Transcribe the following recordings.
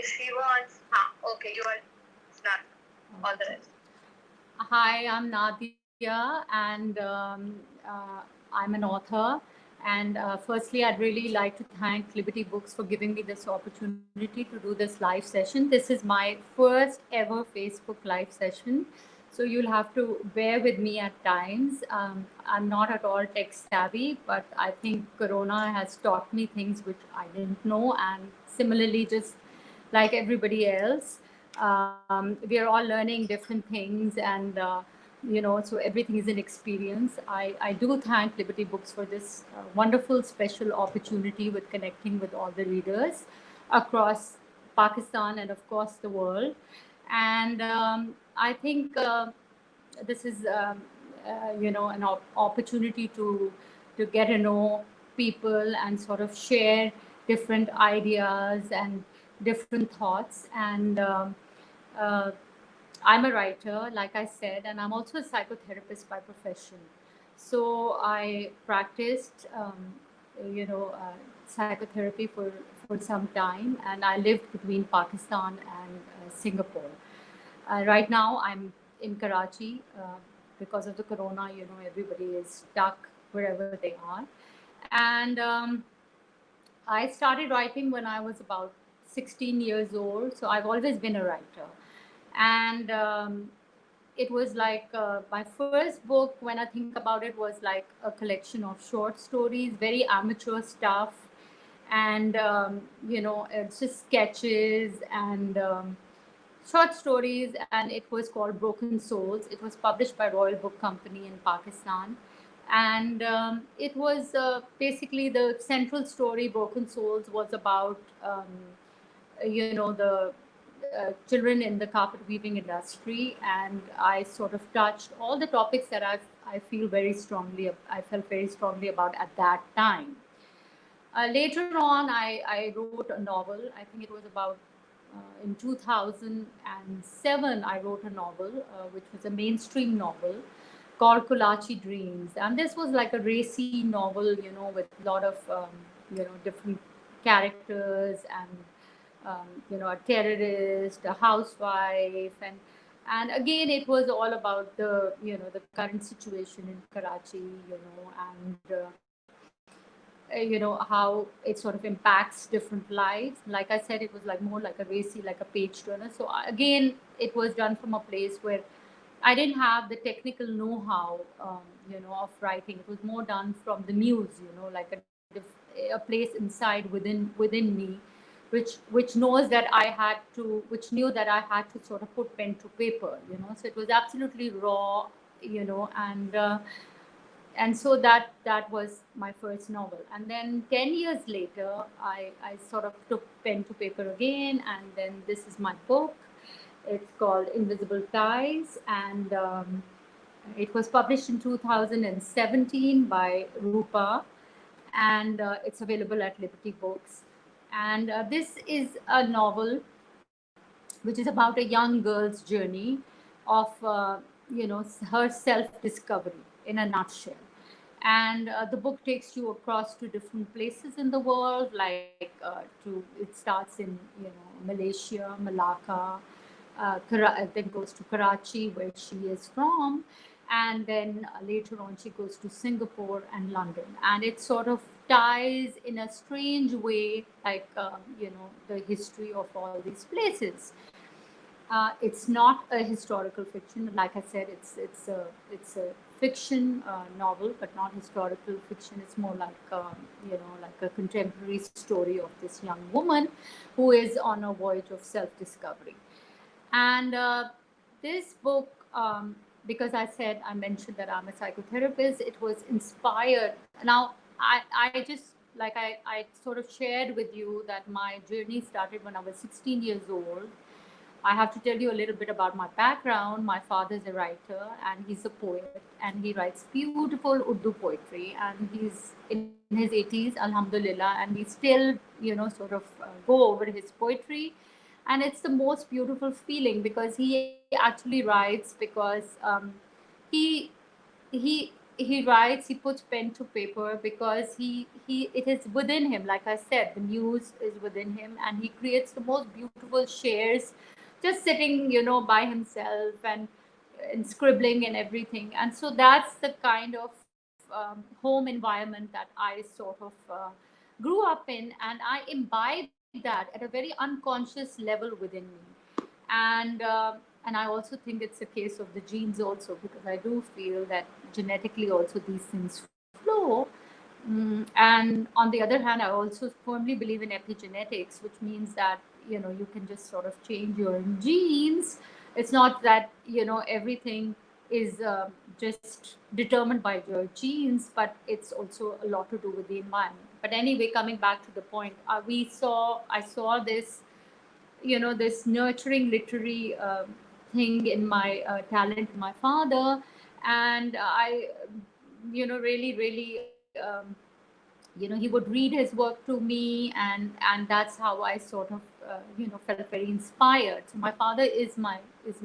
if she wants, okay, you are not all the rest. Hi, I'm Nadia, and I'm an author. And firstly, I'd really like to thank Liberty Books for giving me this opportunity to do this live session. This is my first ever Facebook live session. So you'll have to bear with me at times. I'm not at all tech savvy, but I think Corona has taught me things which I didn't know. And similarly, just like everybody else, we are all learning different things, and so everything is an experience. I do thank Liberty Books for this wonderful special opportunity with connecting with all the readers across Pakistan and of course the world. And I think this is an opportunity to get to know people and sort of share different ideas and different thoughts. And uh, I'm a writer, like I said, and I'm also a psychotherapist by profession. So I practiced, psychotherapy for some time, and I lived between Pakistan and Singapore. Right now, I'm in Karachi because of the corona. Everybody is stuck wherever they are, and I started writing when I was about 16 years old. So I've always been a writer. And it was like my first book, when I think about it, was like a collection of short stories, very amateur stuff. And, it's just sketches and short stories. And it was called Broken Souls. It was published by Royal Book Company in Pakistan. And it was basically the central story. Broken Souls was about the children in the carpet weaving industry, and I sort of touched all the topics that I felt very strongly about at that time. Later on, I wrote a novel. I think it was about in 2007. I wrote a novel, which was a mainstream novel called Kolachi Dreams. And this was like a racy novel, with a lot of, different characters, and, a terrorist, a housewife. And again, it was all about the current situation in Karachi, and how it sort of impacts different lives. Like I said, it was like more like a racy, like a page turner. So again, it was done from a place where I didn't have the technical know-how, of writing. It was more done from the muse, like a place inside within me, which knows that which knew that I had to sort of put pen to paper. So it was absolutely raw, and so that was my first novel. And then 10 years later, I sort of took pen to paper again, and then this is my book. It's called Invisible Ties, and it was published in 2017 by Rupa, and it's available at Liberty Books. And this is a novel which is about a young girl's journey of her self-discovery in a nutshell. And the book takes you across to different places in the world, like it starts in Malaysia, Malacca, then goes to Karachi, where she is from, and then later on she goes to Singapore and London, and it sort of ties in a strange way, like the history of all these places. It's not a historical fiction. Like I said, it's a fiction novel, but not historical fiction. It's more like like a contemporary story of this young woman who is on a voyage of self-discovery. And this book, because I mentioned that I'm a psychotherapist, it was inspired. Now, I just, like I sort of shared with you that my journey started when I was 16 years old. I have to tell you a little bit about my background. My father is a writer, and he's a poet, and he writes beautiful Urdu poetry. And he's in his 80s, Alhamdulillah, and we still, sort of go over his poetry. And it's the most beautiful feeling, because he actually writes because he he he writes, he puts pen to paper because he it is within him. Like I said, the muse is within him, and he creates the most beautiful shares, just sitting, by himself, and scribbling and everything. And so that's the kind of home environment that I sort of grew up in, and I imbibed that at a very unconscious level within me. And I also think it's a case of the genes also, because I do feel that genetically also these things flow. And on the other hand, I also firmly believe in epigenetics, which means that you can just sort of change your genes. It's not that everything is just determined by your genes, but it's also a lot to do with the environment. But anyway, coming back to the point, I saw this nurturing literary thing in my talent in my father. And I really really he would read his work to me, and that's how I sort of felt very inspired. So my father is my he's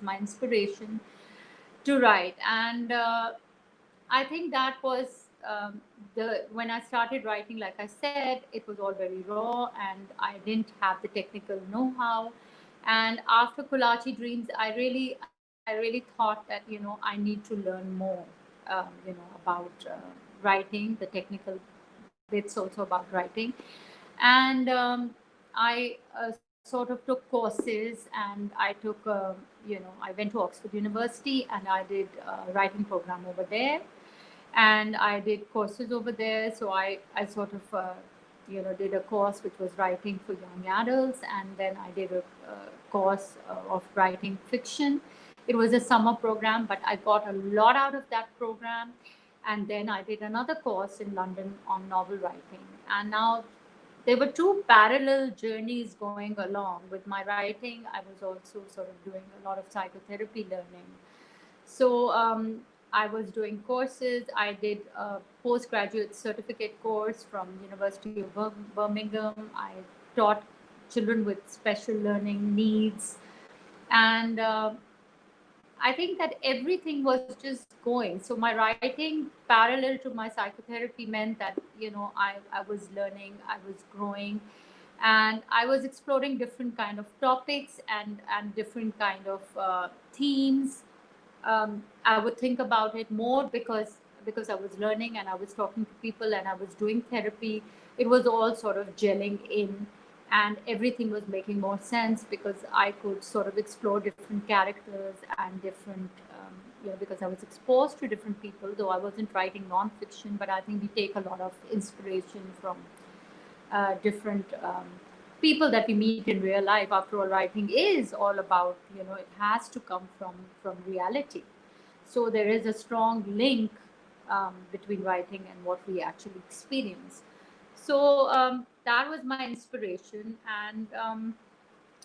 my inspiration to write. And I think that was the when I started writing. Like I said, it was all very raw, and I didn't have the technical know-how. And after Kolachi Dreams, I really thought that I need to learn more, about writing, the technical bits also about writing. And I sort of took courses, and I took I went to Oxford University, and I did a writing program over there, and I did courses over there. So I sort of did a course which was writing for young adults, and then I did a course of writing fiction. It was a summer program, but I got a lot out of that program. And then I did another course in London on novel writing. And now there were two parallel journeys going along with my writing. I was also sort of doing a lot of psychotherapy learning. So I was doing courses. I did a postgraduate certificate course from University of Birmingham. I taught children with special learning needs. And I think that everything was just going. So my writing parallel to my psychotherapy meant that I was learning, I was growing, and I was exploring different kind of topics and different kind of themes. I would think about it more because I was learning and I was talking to people and I was doing therapy. It was all sort of gelling in, and everything was making more sense because I could sort of explore different characters and different, because I was exposed to different people. Though I wasn't writing nonfiction, but I think we take a lot of inspiration from different people that we meet in real life. After all, writing is all about, it has to come from reality. So there is a strong link between writing and what we actually experience. So that was my inspiration. And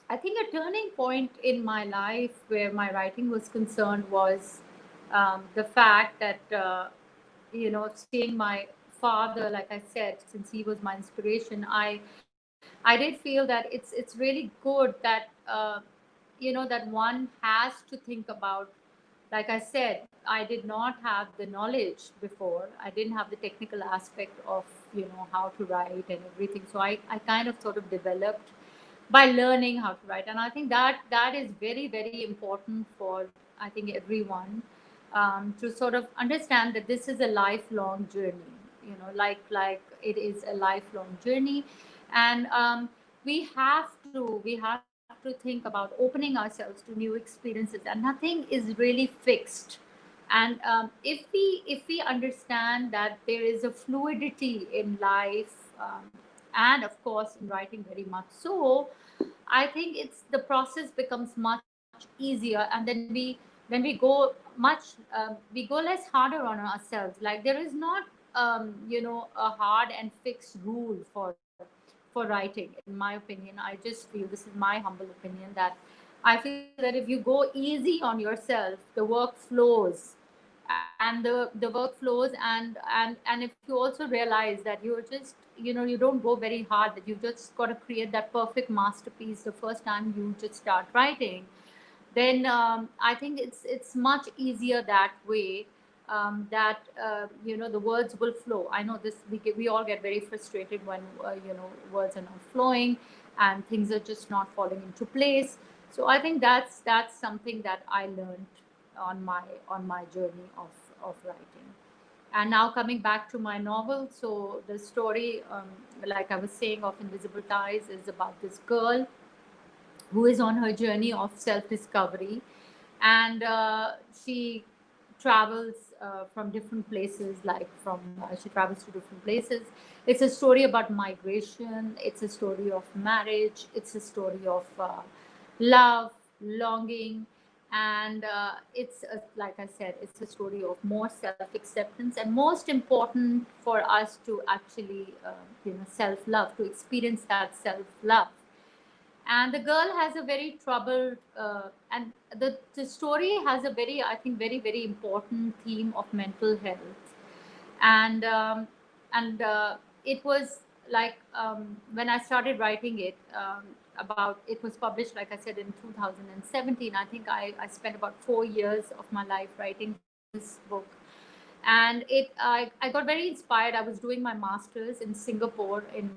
I think a turning point in my life where my writing was concerned was the fact that, seeing my father, like I said, since he was my inspiration, I did feel that it's really good that that one has to think about. Like I said, I did not have the knowledge before. I didn't have the technical aspect of how to write and everything. So I kind of sort of developed by learning how to write. And I think that is very very important for, I think, everyone, to sort of understand that this is a lifelong journey. Like it is a lifelong journey. And we have to think about opening ourselves to new experiences, and nothing is really fixed. And if we understand that there is a fluidity in life, and of course in writing very much so, I think it's the process becomes much easier. And then we go much we go less harder on ourselves. Like there is not a hard and fixed rule for writing. In my opinion, I just feel, this is my humble opinion, that I feel that if you go easy on yourself, the work flows. And the work flows. And if you also realize that you're just you don't go very hard, that you just got to create that perfect masterpiece the first time you just start writing, then I think it's much easier that way. that the words will flow. I know this, we all get very frustrated when words are not flowing and things are just not falling into place. So I think that's something that I learned on my journey of writing. And now coming back to my novel, so the story, like I was saying, of Invisible Ties is about this girl who is on her journey of self discovery. And she travels from different places, like she travels to different places. It's a story about migration, it's a story of marriage, it's a story of love, longing. And like I said, it's a story of more self acceptance, and most important for us to actually self love, to experience that self love. And the girl has a very troubled and the story has a very, I think, very very important theme of mental health. And it was like, when I started writing it, about it was published, like I said, in 2017. I think I spent about 4 years of my life writing this book. And I got very inspired. I was doing my master's in Singapore in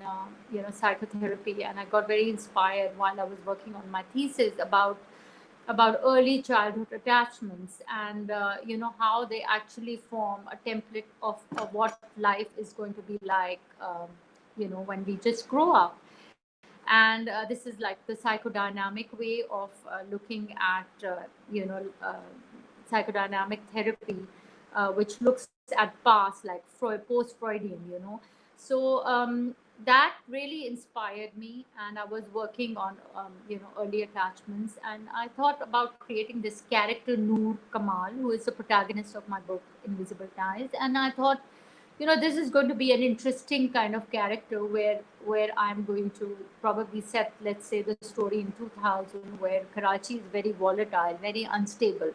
psychotherapy, and I got very inspired while I was working on my thesis about early childhood attachments, and how they actually form a template of what life is going to be like, when we just grow up. And this is like the psychodynamic way of looking at psychodynamic therapy, which looks at past, like post Freudian, So that really inspired me, and I was working on early attachments, and I thought about creating this character Noor Kamal, who is the protagonist of my book Invisible Ties. And I thought, this is going to be an interesting kind of character, where I'm going to probably set, let's say, the story in 2000, where Karachi is very volatile, very unstable.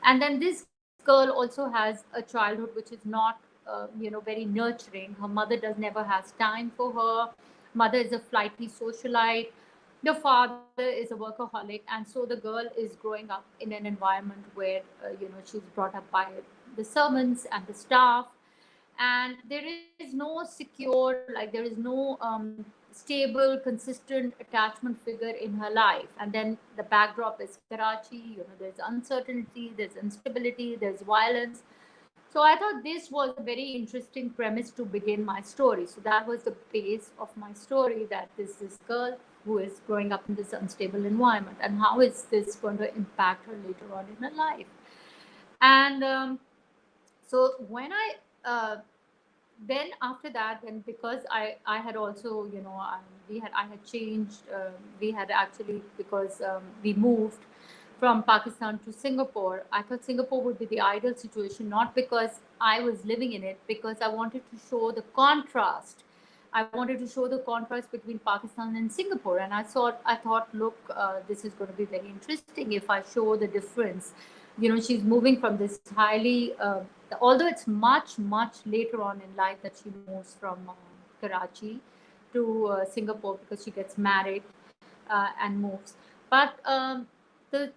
And then this girl also has a childhood which is not very nurturing. Her mother does never has time for her. Mother is a flighty socialite. The father is a workaholic, and so the girl is growing up in an environment where she's brought up by the servants and the staff. And there is no secure, like there is no stable, consistent attachment figure in her life. And then the backdrop is Karachi. There's uncertainty, there's instability, there's violence. So I thought this was a very interesting premise to begin my story. So that was the base of my story, that this girl who is growing up in this unstable environment, and how is this going to impact her later on in her life. And so when I then after that, then because I had also, I had changed, we had actually, because we moved from Pakistan to Singapore. I thought Singapore would be the ideal situation, not because I was living in it, because I wanted to show the contrast. I wanted to show the contrast between Pakistan and Singapore. And I thought, look, this is going to be very interesting if I show the difference. She's moving from this highly, although it's much, much later on in life that she moves from Karachi to Singapore, because she gets married and moves. But the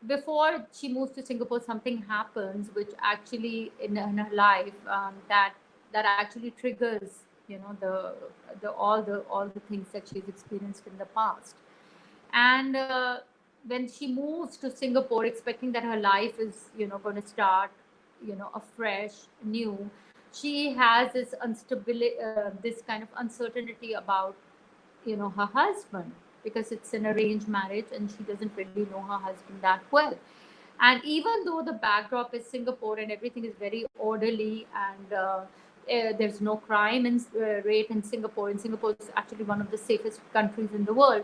before she moves to Singapore, something happens which actually in her life, that actually triggers, all the things that she's experienced in the past. And when she moves to Singapore, expecting that her life is, going to start, afresh, new, she has this instability, this kind of uncertainty about, her husband, because it's an arranged marriage and she doesn't really know her husband that well. And even though the backdrop is Singapore and everything is very orderly, and there's no crime rate in Singapore, and Singapore is actually one of the safest countries in the world,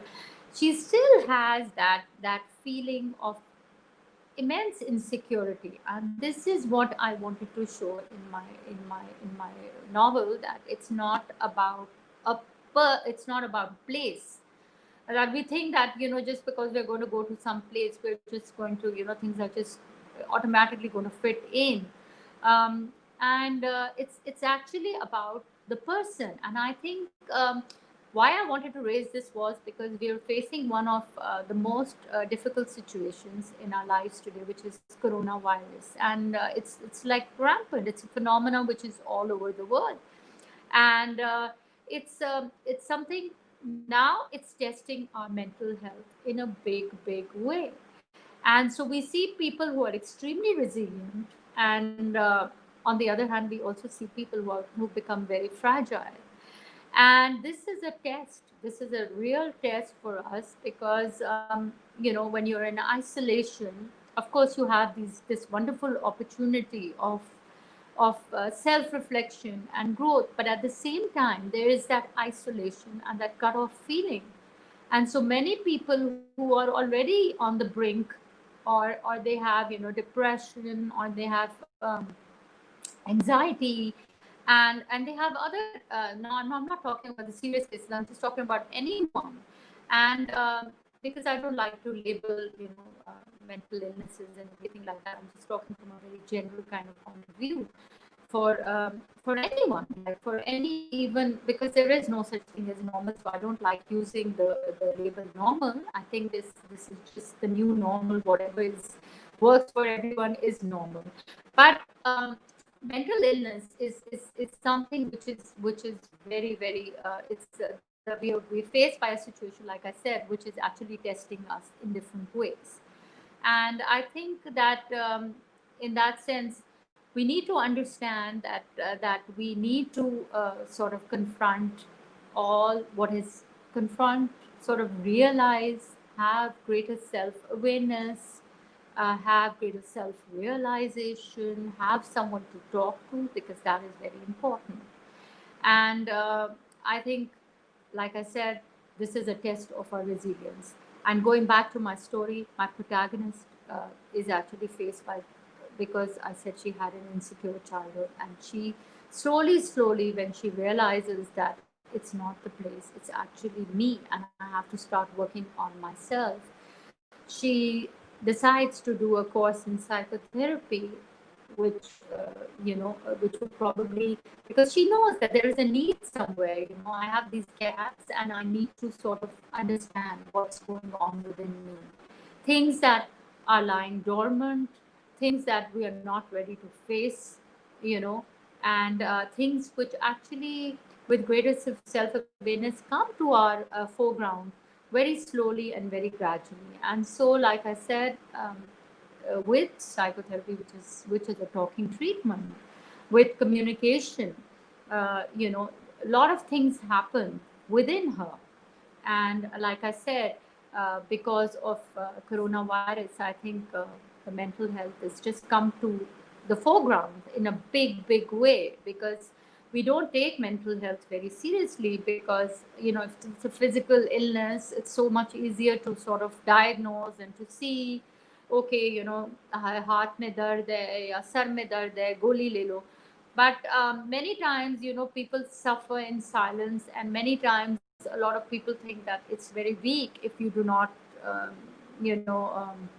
she still has that feeling of immense insecurity. And this is what I wanted to show in my novel, that it's not about it's not about place. That we think that, just because we're going to go to some place, we're just going to, things are just automatically going to fit in. And it's actually about the person. And I think why I wanted to raise this was because we are facing one of the most difficult situations in our lives today, which is coronavirus, and it's like rampant. It's a phenomenon which is all over the world, and it's something now. It's testing our mental health in a big way, and so we see people who are extremely resilient, and on the other hand, we also see people who become very fragile. And this is a test. This is a real test for us because when you're in isolation, of course you have this wonderful opportunity of self reflection and growth, but at the same time there is that isolation and that cut off feeling. And so many people who are already on the brink, or they have depression, or they have anxiety, and they have other no, I'm not talking about the serious cases, I'm just talking about anyone. And because I don't like to label mental illnesses and everything like that, I'm just talking from a very general kind of point of view for anyone, like for any, even because there is no such thing as normal, so I don't like using the label normal. I think this is just the new normal. Whatever is works for everyone is normal. But mental illness is something which is very we faced by a situation, like I said, which is actually testing us in different ways. And I think that in that sense, we need to understand that we need to sort of confront all what is confront, sort of realize, have greater self awareness, have greater self realization, have someone to talk to, because that is very important. And I think, like I said, this is a test of our resilience. And going back to my story, my protagonist is actually faced by, because I said she had an insecure childhood, and she slowly, when she realizes that it's not the place, it's actually me, and I have to start working on myself, she decides to do a course in psychotherapy, which which would probably, because she knows that there is a need somewhere. I have these gaps, and I need to sort of understand what's going on within me, things that are lying dormant, things that we are not ready to face, you know and things which actually, with greater self awareness, come to our foreground very slowly and very gradually. And so, like I said, with psychotherapy, which is a talking treatment, with communication, a lot of things happen within her. And like I said, because of coronavirus, I think the mental health has just come to the foreground in a big way, because we don't take mental health very seriously, because if it's a physical illness, it's so much easier to sort of diagnose and to see, okay, हाथ में दर्द है या sir में दर्द है, गोली ले लो. But many times, people suffer in silence, and many times a lot of people think that it's very weak if you do not, um, you know, um,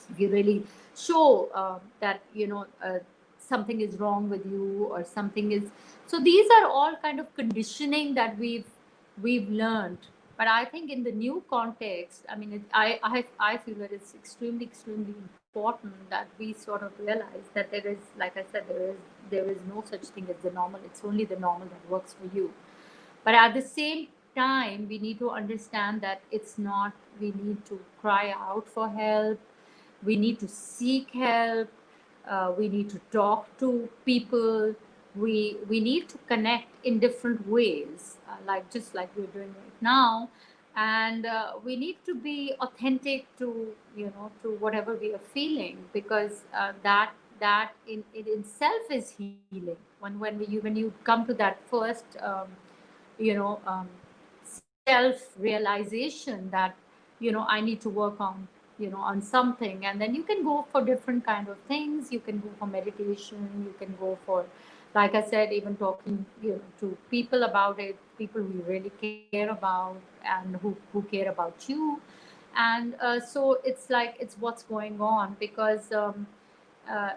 if you really show that something is wrong with you, or something is. So these are all kind of conditioning that we've learned. But I think in the new context, I mean, I feel that it's extremely important that we sort of realize that there is, like I said, there is no such thing as the normal. It's only the normal that works for you. But at the same time, we need to understand that it's not, we need to cry out for help, we need to seek help, we need to talk to people, we need to connect in different ways, like just like we're doing right now. And we need to be authentic to to whatever we are feeling, because that in itself is healing. When you come to that first you know um, self realization that I need to work on on something, and then you can go for different kind of things. You can go for meditation, you can go for, like I said, even talking to people about it, people who you really care about, and who care about you. And so it's like, it's what's going on, because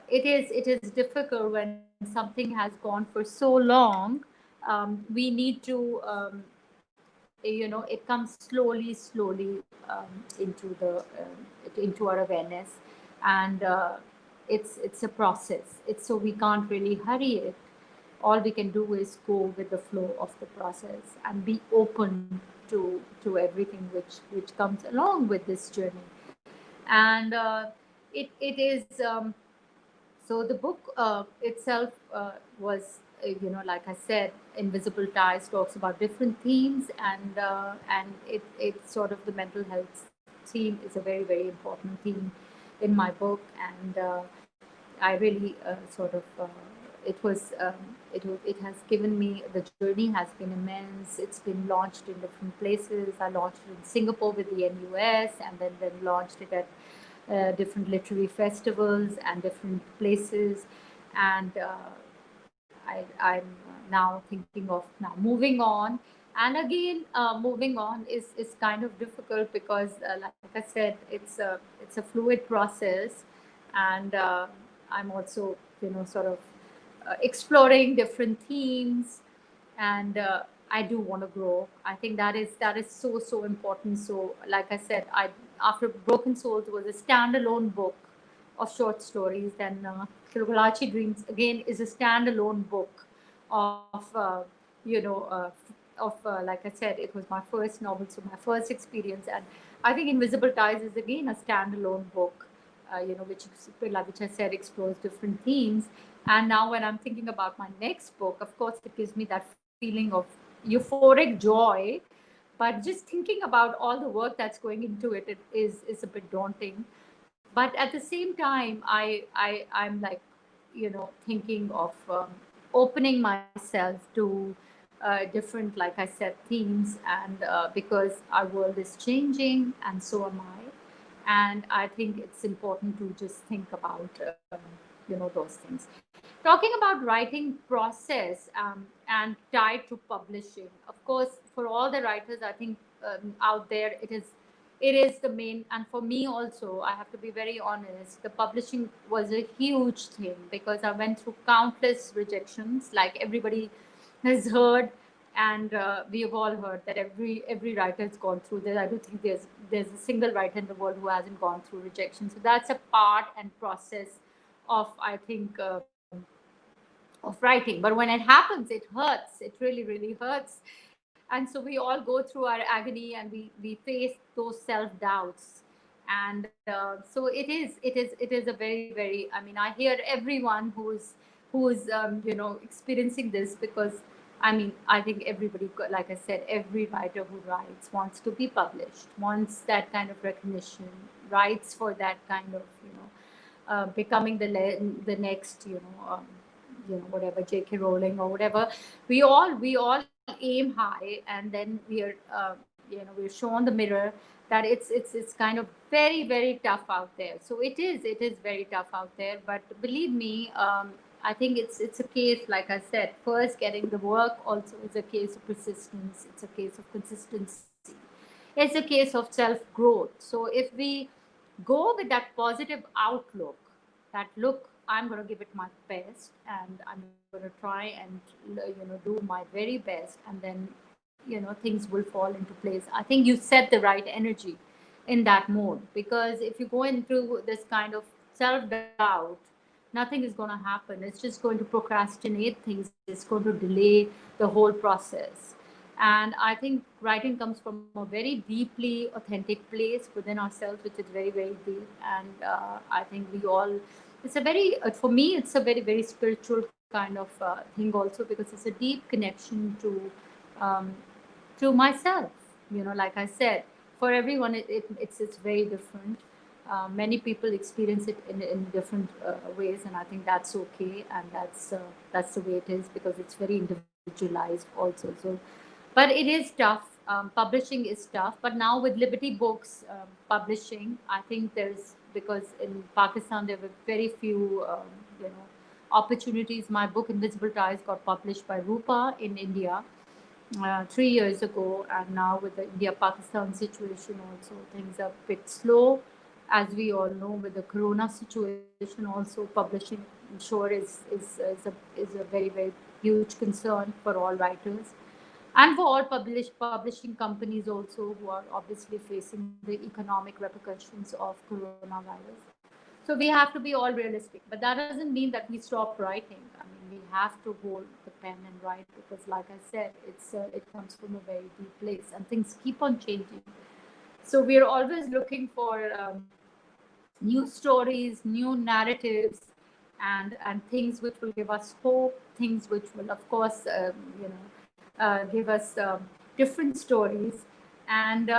it is difficult when something has gone for so long. We need to it comes slowly into the into our awareness, and it's a process. It's so we can't really hurry it. All we can do is go with the flow of the process and be open to everything which comes along with this journey. And it is so the book itself was, like I said, Invisible Ties talks about different themes, and it sort of the mental health theme is a very very important theme in my book. And I really sort of it has given me, the journey has been immense. It's been launched in different places. I launched it in Singapore with the NUS, and then launched it at different literary festivals and different places. And I'm now thinking of now moving on. And again, moving on is kind of difficult because, like I said, it's a fluid process, and I'm also, sort of exploring different themes, and I do want to grow. I think that is so important. So, like I said, I after Broken Souls was a standalone book of short stories. Then Kilgalachi Dreams again is a standalone book of you know of like I said, it was my first novel, so my first experience. And I think Invisible Ties is again a standalone book, which I said explores different themes. And now when I'm thinking about my next book, of course, it gives me that feeling of euphoric joy. But just thinking about all the work that's going into it, it is a bit daunting. But at the same time, I'm like, thinking of opening myself to different, like I said, themes. And because our world is changing, and so am I. And I think it's important to just think about those things. Talking about writing process, and tied to publishing, of course, for all the writers, I think out there, it is the main. And for me also, I have to be very honest, the publishing was a huge thing, because I went through countless rejections, like everybody has heard. And we have all heard that every writer has gone through this. I don't think there's a single writer in the world who hasn't gone through rejection. So that's a part and process of, I think, of writing. But when it happens, it hurts. It really really hurts. And so we all go through our agony, and we face those self doubts. And so it is a very very, I mean, I hear everyone who's experiencing this, because I mean, I think everybody, like I said, every writer who writes wants to be published, wants that kind of recognition, writes for that kind of, becoming the next, whatever, J.K. Rowling or whatever. We all aim high, and then we're shown the mirror that it's kind of very very tough out there. So it is very tough out there. But believe me, I think it's a case, like I said, first getting the work also is a case of persistence. It's a case of consistency. It's a case of self growth. So if we go with that positive outlook, that look, I'm going to give it my best, and I'm going to try and do my very best, and then things will fall into place. I think you set the right energy in that mode, because if you go into this kind of self doubt, nothing is going to happen. It's just going to procrastinate things. It's going to delay the whole process. And I think writing comes from a very deeply authentic place within ourselves, which is very very deep. And I think we all, it's a very for me, it's a very very spiritual kind of thing also, because it's a deep connection um, to myself. Like I said, for everyone it's very different. Many people experience it in different ways, and I think that's okay, and that's the way it is, because it's very individualized also. So, but it is tough. Publishing is tough, but now with Liberty Books publishing, I think there's, because in Pakistan there were very few opportunities. My book Invisible Ties got published by Rupa in India 3 years ago, and now with the India-Pakistan situation, also things are a bit slow, as we all know, with the Corona situation. Also, publishing, I'm sure, is a very very huge concern for all writers. and for all publishing companies also who are obviously facing the economic repercussions of coronavirus. So we have to be all realistic, but that doesn't mean that we stop writing. I mean, we have to hold the pen and write because, like I said, it comes from a very deep place, and things keep on changing. So we are always looking for new stories, new narratives, and things which will give us hope, things which will, of course, give us different stories, and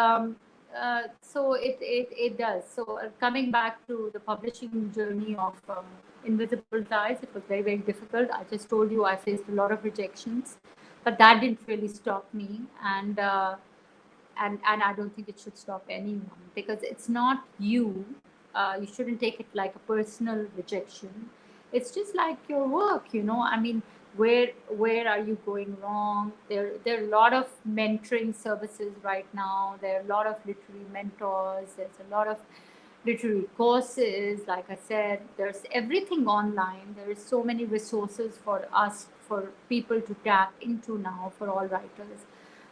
so it does. So coming back to the publishing journey of Invisible Ties, it was very difficult. I just told you I faced a lot of rejections, but that didn't really stop me, and I don't think it should stop anyone because it's not you. You shouldn't take it like a personal rejection. It's just like your work, you know. I mean, where are you going wrong? There are a lot of mentoring services right now. There are a lot of literary mentors. There's a lot of literary courses. Like I said, there's everything online. There is so many resources for us, for people to tap into now, for all writers.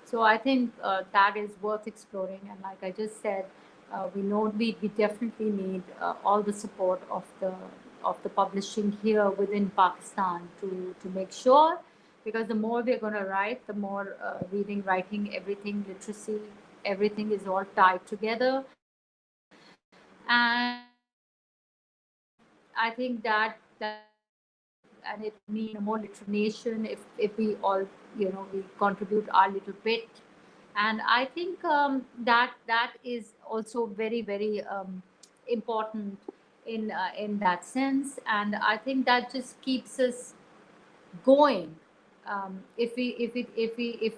So I think that is worth exploring. And like I just said, we know we definitely need all the support of the publishing here within Pakistan to make sure, because the more we're going to write, the more reading, writing, everything, literacy, everything is all tied together. And I think that will help, and it will mean a more literate nation if we all, we contribute our little bit. And I think that is also very important in that sense. And I think that just keeps us going. If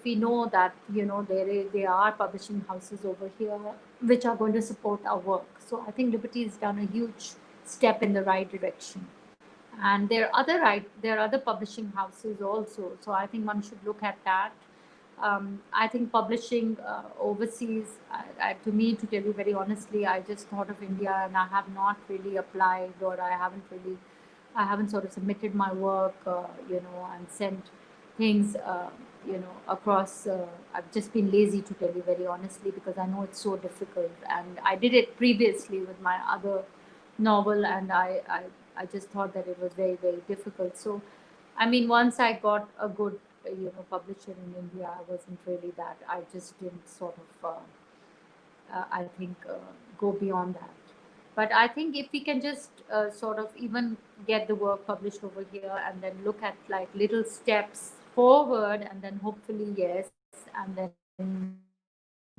we know that there are publishing houses over here which are going to support our work, so I think Liberty has done a huge step in the right direction. And there are other publishing houses also, so I think one should look at that. I think publishing overseas, to me, to tell you very honestly, I just thought of India, and I have not really applied, or I haven't sort of submitted my work, and sent things, across. I've just been lazy, to tell you very honestly, because I know it's so difficult. And I did it previously with my other novel, and I just thought that it was very difficult. So, I mean, once I got a good, publisher in India, I wasn't really that. I just didn't sort of, I think, go beyond that. But I think if we can just sort of even get the work published over here, and then look at like little steps forward, and then hopefully, yes, and then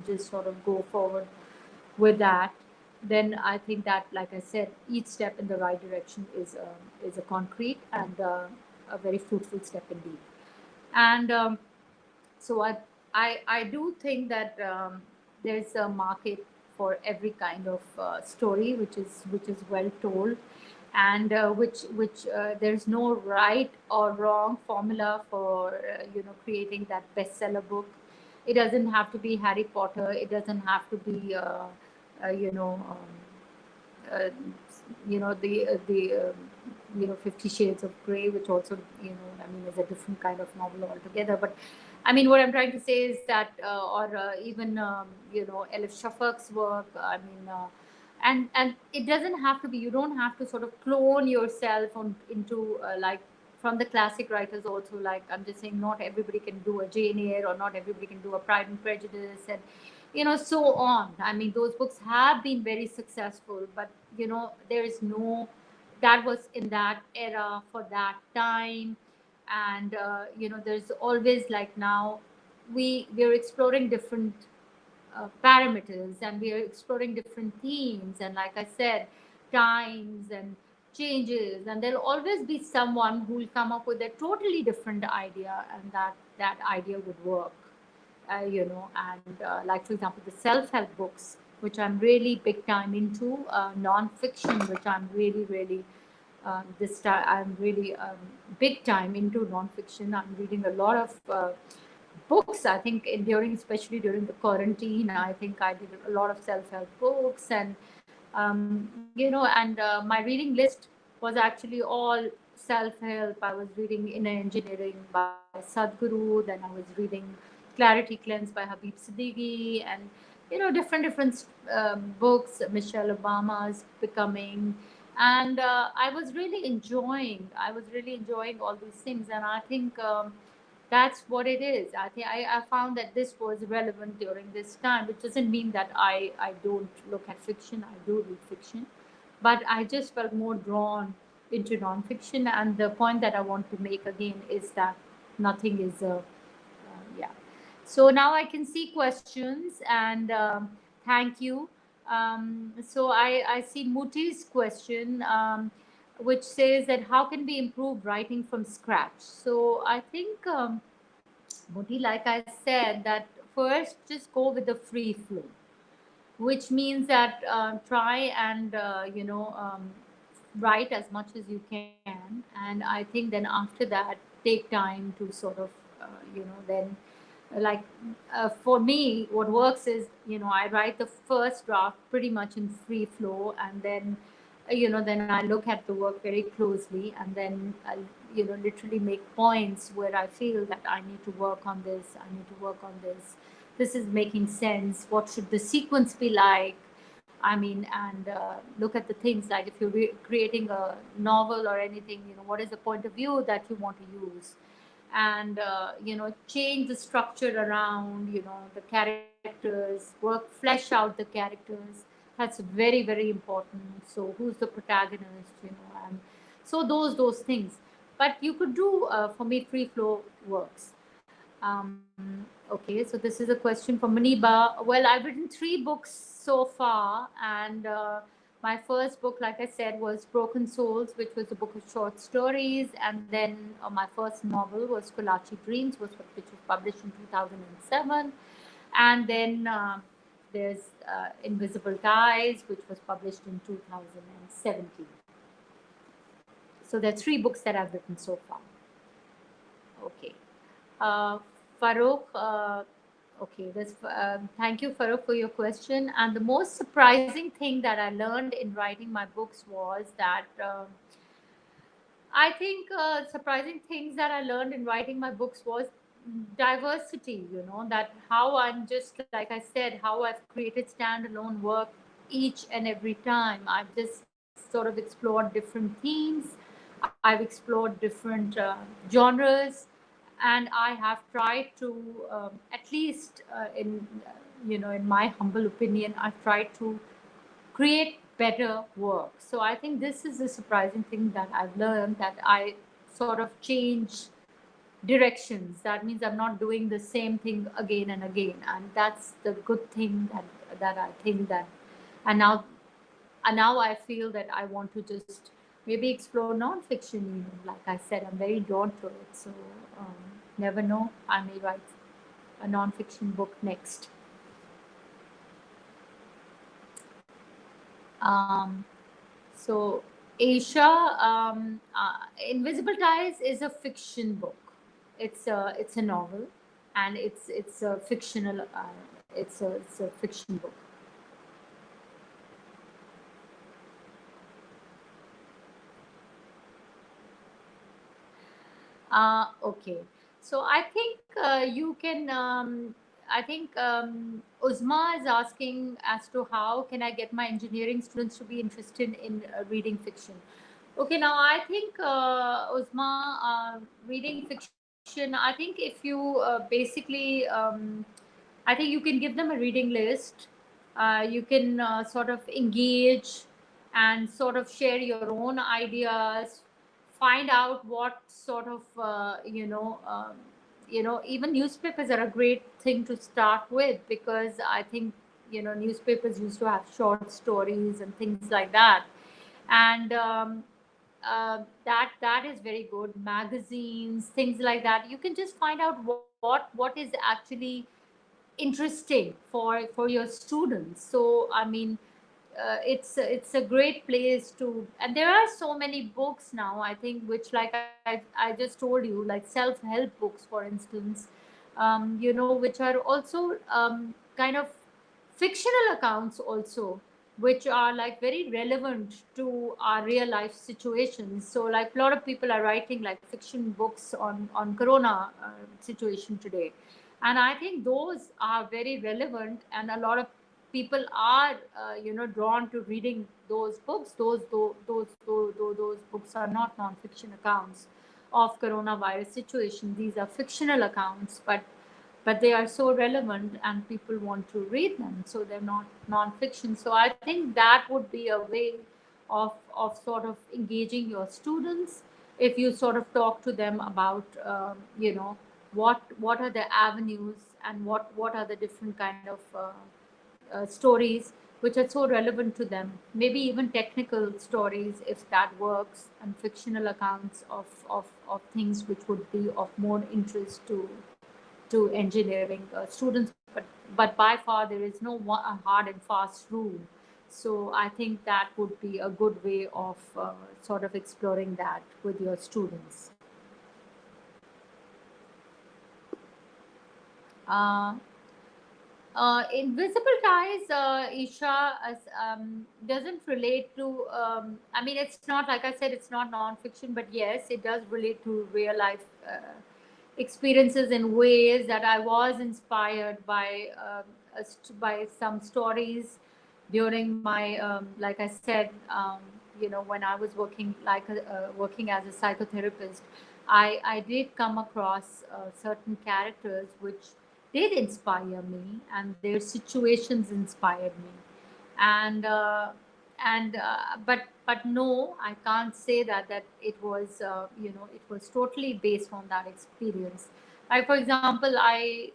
just sort of go forward with that, then I think that, like I said, each step in the right direction is a concrete and a very fruitful step indeed. And so I do think that there's a market for every kind of story which is well told, and which there's no right or wrong formula for creating that bestseller book. It doesn't have to be Harry Potter. It doesn't have to be uh, you know um, uh, the 50 Shades of Grey, which also, I mean, is a different kind of novel altogether. But I mean, what I'm trying to say is that, or even Elif Shafak's work. I mean, and it doesn't have to be. You don't have to sort of clone yourself into like from the classic writers also. Like, I'm just saying, not everybody can do a Jane Eyre, or not everybody can do a Pride and Prejudice, and so on. I mean, those books have been very successful, but there is no, that was in that era for that time. And there's always, like, now we're exploring different parameters, and we are exploring different themes, and like I said, times and changes, and there'll always be someone who will come up with a totally different idea, and that idea would work. And like, for example, the self-help books, which I'm really big time into, non-fiction, which I'm really this time I'm really big time into non-fiction. I'm reading a lot of books. I think especially during the quarantine, I think I did a lot of self-help books. And and my reading list was actually all self-help. I was reading Inner Engineering by Sadhguru, then I was reading Clarity Cleanse by Habib Siddiqui, and different books, Michelle Obama's Becoming. And I was really enjoying all these things, and I think that's what it is. I think I found that this was relevant during this time, which doesn't mean that I don't look at fiction. I do read fiction, but I just felt more drawn into nonfiction. And the point that I want to make again is that nothing is yeah. So now I can see questions, and thank you. I see Muti's question, which says that how can we improve writing from scratch? So I think, Muti, like I said, that first just go with the free flow, which means that try and write as much as you can. And I think then after that, take time to sort of then like for me, what works is, I write the first draft pretty much in free flow, and then then I look at the work very closely, and then I literally make points where I feel that I need to work on this, I need to work on this is making sense, what should the sequence be like. I mean, and look at the things like if you're creating a novel or anything, what is the point of view that you want to use, and change the structure around the characters, work, flesh out the characters. That's very, very important. So who's the protagonist, and so those things. But you could do, for me, free flow works. Okay, so this is a question from Maniba. Well, I've written 3 books so far, and my first book, like I said, was Broken Souls, which was a book of short stories, and then my first novel was Kolachi Dreams, which was published in 2007, and then there's Invisible Ties, which was published in 2017. So there are 3 books that I've written so far. Okay. Uh, Farouk, okay, thank you, Farouk, for your question. And the most surprising thing that I learned in writing my books was that I think surprising things that I learned in writing my books was diversity, that how I'm just, like I said, how I've created standalone work each and every time. I've just sort of explored different themes, I've explored different genres, and I have tried to, at least in my humble opinion, I've tried to create better work. So I think this is a surprising thing that I've learned, that I sort of change directions. That means I'm not doing the same thing again and again, and that's the good thing that I think that, and now I feel that I want to just maybe explore nonfiction. Like I said, I'm very drawn to it. So um, never know, I may write a nonfiction book next. Um, so Asia, Invisible Ties is a fiction book. It's a novel, and it's a fictional. It's a fiction book. Okay. So I think you can. I think Uzma is asking as to how can I get my engineering students to be interested in reading fiction. Okay, now I think Uzma, reading fiction. I think if you basically, I think you can give them a reading list. You can sort of engage and sort of share your own ideas. Find out what sort of even newspapers are a great thing to start with, because I think newspapers used to have short stories and things like that, and that is very good. Magazines, things like that. You can just find out what is actually interesting for your students. So I mean, it's a great place to, and there are so many books now, I think, which, like I just told you, like self-help books, for instance, which are also kind of fictional accounts also, which are like very relevant to our real life situations. So like a lot of people are writing like fiction books on corona situation today, And I think those are very relevant, and a lot of people are drawn to reading those books. Those books are not non-fiction accounts of coronavirus situation. These are fictional accounts, but they are so relevant and people want to read them, so they're not non-fiction. So I think that would be a way of sort of engaging your students, if you sort of talk to them about what are the avenues, and what are the different kind of stories which are so relevant to them, maybe even technical stories if that works, and fictional accounts of things which would be of more interest to engineering students. But by far there is no a hard and fast rule. So I think that would be a good way of sort of exploring that with your students. Uh, Invisible Ties, Isha, doesn't relate to. I mean, it's not, like I said, it's not non-fiction, but yes, it does relate to real life experiences in ways that I was inspired by by some stories during my, like I said, when I was working working as a psychotherapist. I did come across certain characters which did inspire me, and their situations inspired me. And uh, and uh, but no, I can't say that it was it was totally based on that experience. Like, for example, I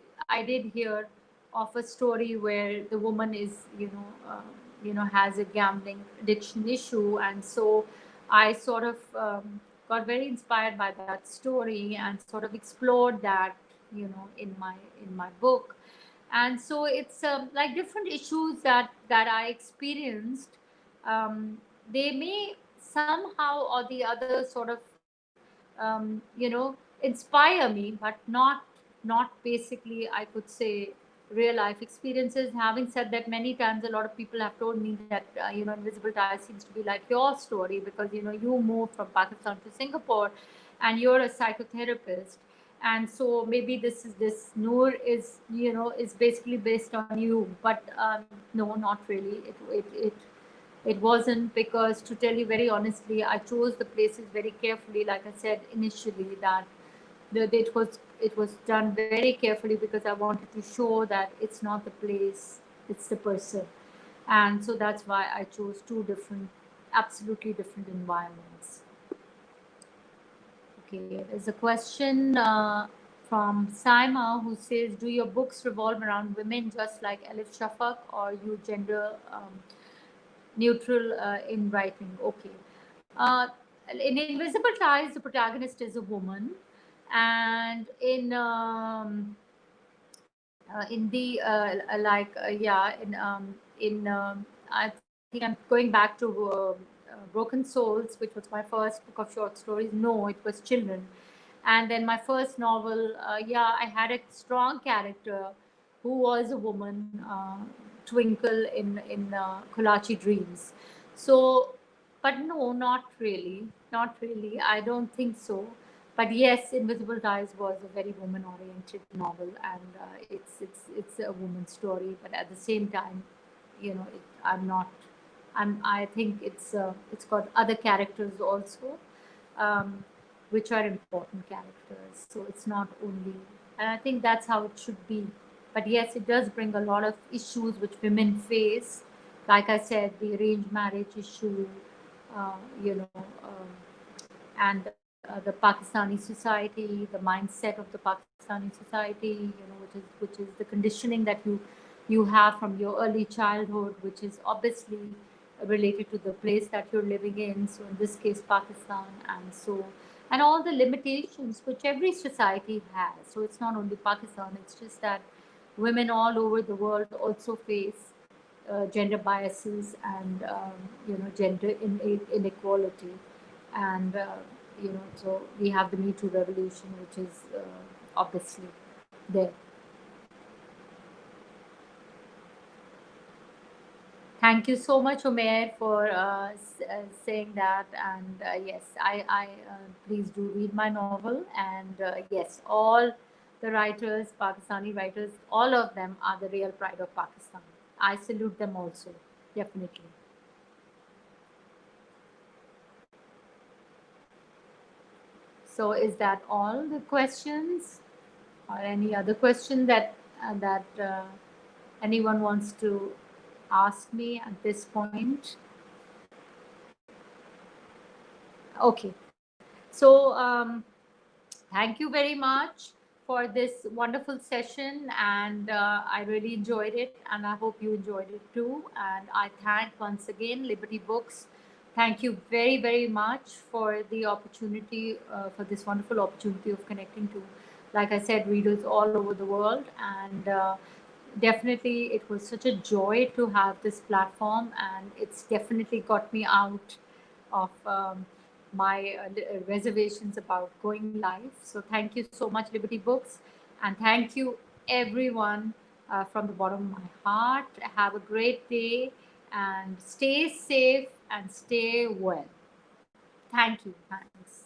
did hear of a story where the woman is has a gambling addiction issue, and so I sort of got very inspired by that story and sort of explored that in my book. And so it's like different issues that I experienced. They may somehow or the other sort of inspire me, but not basically, I could say, real life experiences. Having said that, many times a lot of people have told me that Invisible Ties seems to be like your story, because you moved from Pakistan to Singapore, and you're a psychotherapist. And so maybe this Noor is is basically based on you, but no, not really. It wasn't, because, to tell you very honestly, I chose the places very carefully. Like I said initially, that it was done very carefully, because I wanted to show that it's not the place, it's the person. And so that's why I chose two different, absolutely different environments. Okay, there's a question from Saima, who says, "Do your books revolve around women just like Elif Shafak, or you gender neutral in writing?" Okay. Uh, in Invisible Ties, the protagonist is a woman, and in the yeah, I think I'm going back to Broken Souls, which was my first book of short stories. No, it was children. And then my first novel, yeah, I had a strong character who was a woman, Twinkle in Kolachi Dreams. So, but no, not really, not really. I don't think so. But yes, Invisible Ties was a very woman-oriented novel, and it's a woman's story. But at the same time, I'm not. I think it's got other characters also, um, which are important characters. So it's not only, and I think that's how it should be. But yes, it does bring a lot of issues which women face. Like I said, the arranged marriage issue, uh, you know, and the Pakistani society, the mindset of the Pakistani society, which is the conditioning that you have from your early childhood, which is obviously related to the place that you're living in. So in this case, Pakistan, and all the limitations which every society has. So it's not only Pakistan; it's just that women all over the world also face gender biases and gender inequality. And so we have the Me Too revolution, which is obviously there. Thank you so much, Omer, for saying that. And yes, I please do read my novel. And yes, all the writers, Pakistani writers, all of them are the real pride of Pakistan. I salute them also, definitely. So, is that all the questions, or any other question that anyone wants to ask me at this point? Okay. So, thank you very much for this wonderful session, and I really enjoyed it, and I hope you enjoyed it too. And I thank once again Liberty Books. Thank you very, very much for the opportunity, for this wonderful opportunity of connecting to, like I said, readers all over the world. And definitely, it was such a joy to have this platform, and it's definitely got me out of my reservations about going live. So thank you so much, Liberty Books, and thank you everyone from the bottom of my heart. Have a great day and stay safe and stay well. Thank you. Thanks.